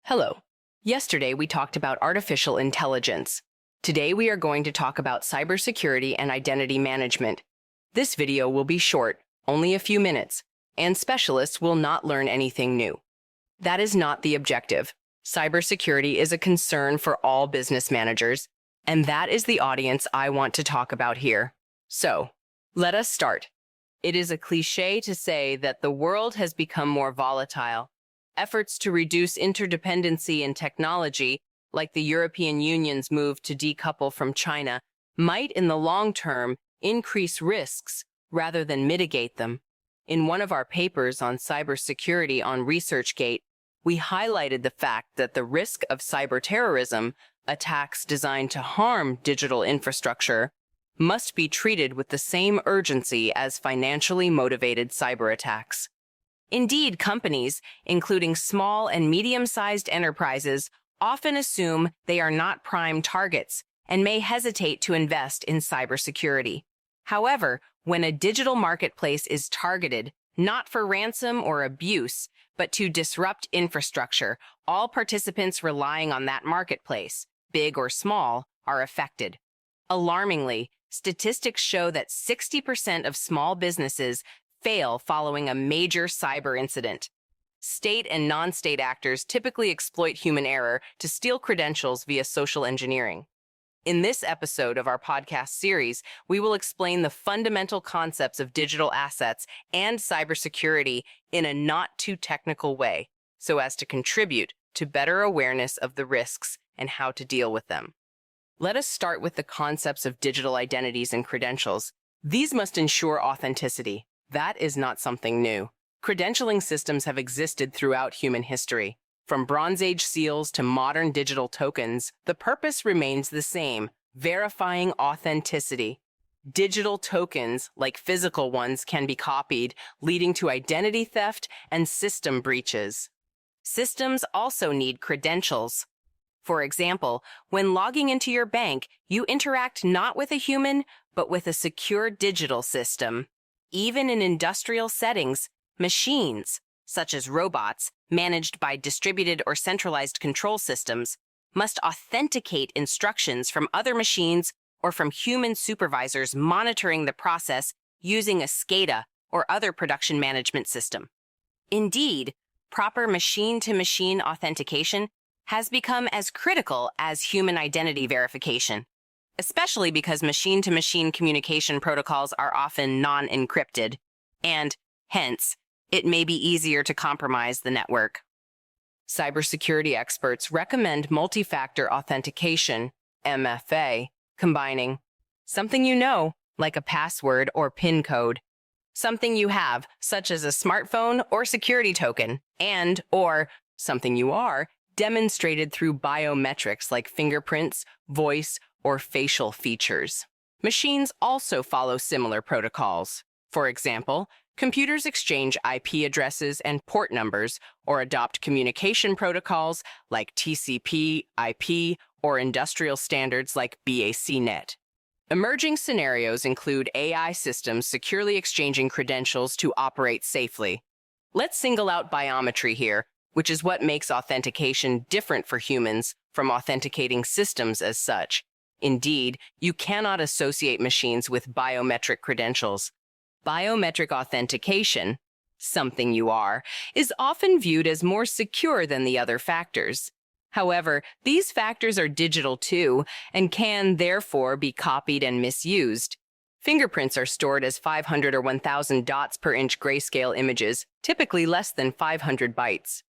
Hello. Yesterday we talked about artificial intelligence. Today we are going to talk about cybersecurity and identity management. This video will be short, only a few minutes, and specialists will not learn anything new. That is not the objective. Cybersecurity is a concern for all business managers, and that is the audience I want to talk about here. So, let us start. It is a cliché to say that the world has become more volatile. Efforts to reduce interdependency in technology, like the European Union's move to decouple from China, might in the long term increase risks rather than mitigate them. In one of our papers on cybersecurity on ResearchGate, we highlighted the fact that the risk of cyberterrorism, attacks designed to harm digital infrastructure, must be treated with the same urgency as financially motivated cyber attacks. Indeed, companies, including small and medium-sized enterprises, often assume they are not prime targets and may hesitate to invest in cybersecurity. However, when a digital marketplace is targeted, not for ransom or abuse, but to disrupt infrastructure, all participants relying on that marketplace, big or small, are affected. Alarmingly, statistics show that 60% of small businesses fail following a major cyber incident. State and non-state actors typically exploit human error to steal credentials via social engineering. In this episode of our podcast series, we will explain the fundamental concepts of digital assets and cybersecurity in a not-too-technical way, so as to contribute to better awareness of the risks and how to deal with them. Let us start with the concepts of digital identities and credentials. These must ensure authenticity. That is not something new. Credentialing systems have existed throughout human history. From Bronze Age seals to modern digital tokens, the purpose remains the same: verifying authenticity. Digital tokens, like physical ones, can be copied, leading to identity theft and system breaches. Systems also need credentials. For example, when logging into your bank, you interact not with a human, but with a secure digital system. Even in industrial settings, machines, such as robots, managed by distributed or centralized control systems, must authenticate instructions from other machines or from human supervisors monitoring the process using a SCADA or other production management system. Indeed, proper machine-to-machine authentication has become as critical as human identity verification, especially because machine-to-machine communication protocols are often non-encrypted, and, hence, it may be easier to compromise the network. Cybersecurity experts recommend multi-factor authentication, MFA, combining something you know, like a password or PIN code, something you have, such as a smartphone or security token, and, or, something you are, demonstrated through biometrics like fingerprints, voice, or facial features. Machines also follow similar protocols. For example, computers exchange IP addresses and port numbers or adopt communication protocols like TCP, IP, or industrial standards like BACnet. Emerging scenarios include AI systems securely exchanging credentials to operate safely. Let's single out biometry here, which is what makes authentication different for humans from authenticating systems as such. Indeed, you cannot associate machines with biometric credentials. Biometric authentication, something you are, is often viewed as more secure than the other factors. However, these factors are digital too, and can therefore be copied and misused. Fingerprints are stored as 500 or 1,000 dots per inch grayscale images, typically less than 500 bytes.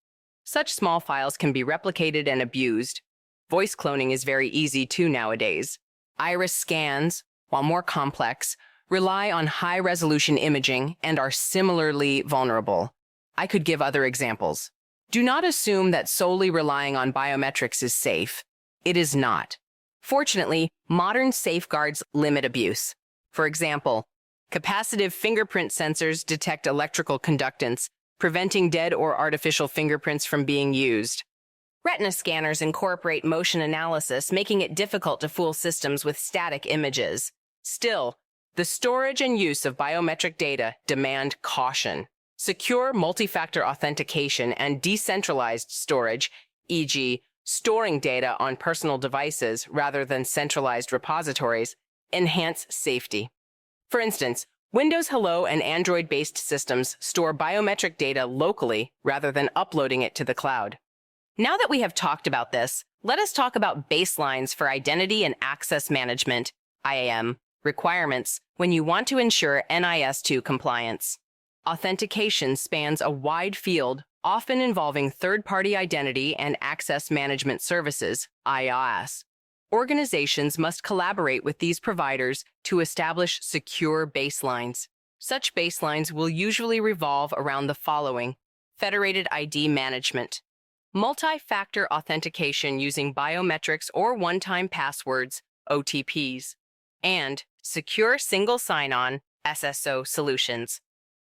Such small files can be replicated and abused. Voice cloning is very easy too nowadays. Iris scans, while more complex, rely on high-resolution imaging and are similarly vulnerable. I could give other examples. Do not assume that solely relying on biometrics is safe. It is not. Fortunately, modern safeguards limit abuse. For example, capacitive fingerprint sensors detect electrical conductance, preventing dead or artificial fingerprints from being used. Retina scanners incorporate motion analysis, making it difficult to fool systems with static images. Still, the storage and use of biometric data demand caution. Secure multi-factor authentication and decentralized storage e.g., storing data on personal devices rather than centralized repositories, enhance safety. For instance, Windows Hello and Android-based systems store biometric data locally rather than uploading it to the cloud. Now that we have talked about this, let us talk about baselines for identity and access management, IAM, requirements when you want to ensure NIS2 compliance. Authentication spans a wide field, often involving third-party identity and access management services, IaaS. Organizations must collaborate with these providers to establish secure baselines. Such baselines will usually revolve around the following: federated ID management, multi-factor authentication using biometrics or one-time passwords, OTPs, and secure single sign-on, SSO solutions.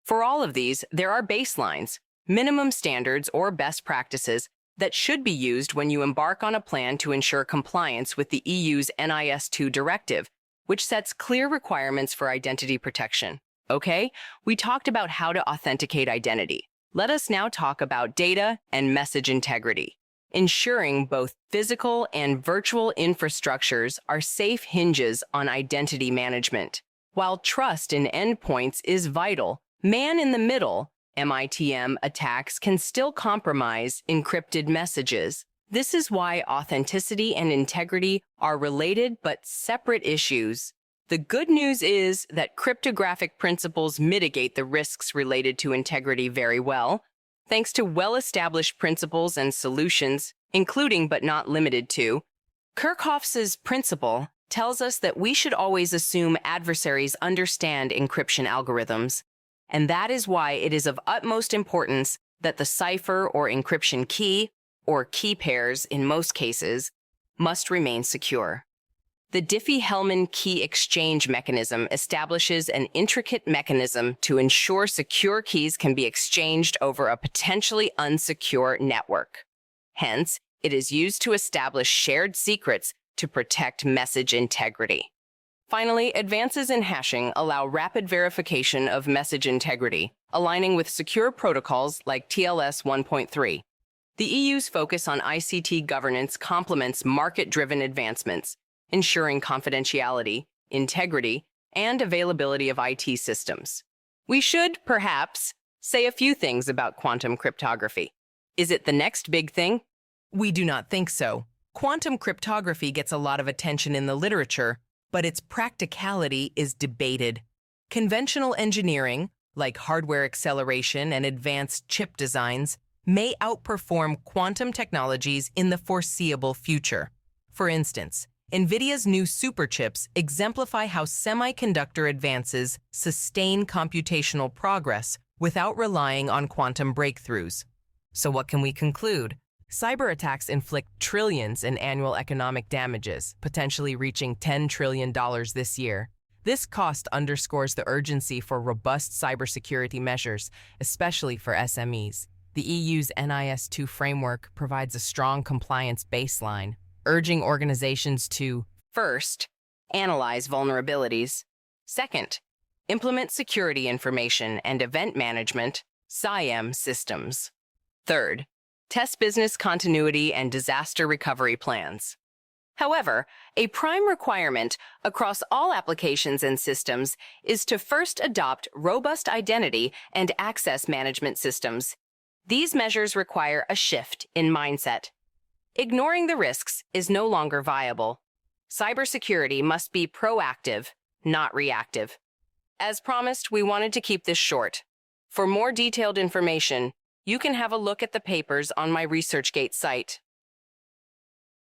For all of these, there are baselines, minimum standards or best practices that should be used when you embark on a plan to ensure compliance with the EU's NIS2 directive, which sets clear requirements for identity protection. Okay, we talked about how to authenticate identity. Let us now talk about data and message integrity. Ensuring both physical and virtual infrastructures are safe hinges on identity management. While trust in endpoints is vital, man-in-the-middle (MITM) attacks can still compromise encrypted messages. This is why authenticity and integrity are related but separate issues. The good news is that cryptographic principles mitigate the risks related to integrity very well, thanks to well-established principles and solutions, including but not limited to. Kirchhoff's principle tells us that we should always assume adversaries understand encryption algorithms, and that is why it is of utmost importance that the cipher or encryption key, or key pairs in most cases, must remain secure. The Diffie-Hellman key exchange mechanism establishes an intricate mechanism to ensure secure keys can be exchanged over a potentially unsecure network. Hence, it is used to establish shared secrets to protect message integrity. Finally, advances in hashing allow rapid verification of message integrity, aligning with secure protocols like TLS 1.3. The EU's focus on ICT governance complements market-driven advancements, ensuring confidentiality, integrity, and availability of IT systems. We should, perhaps, say a few things about quantum cryptography. Is it the next big thing? We do not think so. Quantum cryptography gets a lot of attention in the literature, but its practicality is debated. Conventional engineering, like hardware acceleration and advanced chip designs, may outperform quantum technologies in the foreseeable future. For instance, NVIDIA's new superchips exemplify how semiconductor advances sustain computational progress without relying on quantum breakthroughs. So what can we conclude? Cyber attacks inflict trillions in annual economic damages, potentially reaching $10 trillion this year. This cost underscores the urgency for robust cybersecurity measures, especially for SMEs. The EU's NIS2 framework provides a strong compliance baseline, urging organizations to, first, analyze vulnerabilities. Second, implement security information and event management, IAM systems. Third, test business continuity and disaster recovery plans. However, a prime requirement across all applications and systems is to first adopt robust identity and access management systems. These measures require a shift in mindset. Ignoring the risks is no longer viable. Cybersecurity must be proactive, not reactive. As promised, we wanted to keep this short. For more detailed information, you can have a look at the papers on my ResearchGate site.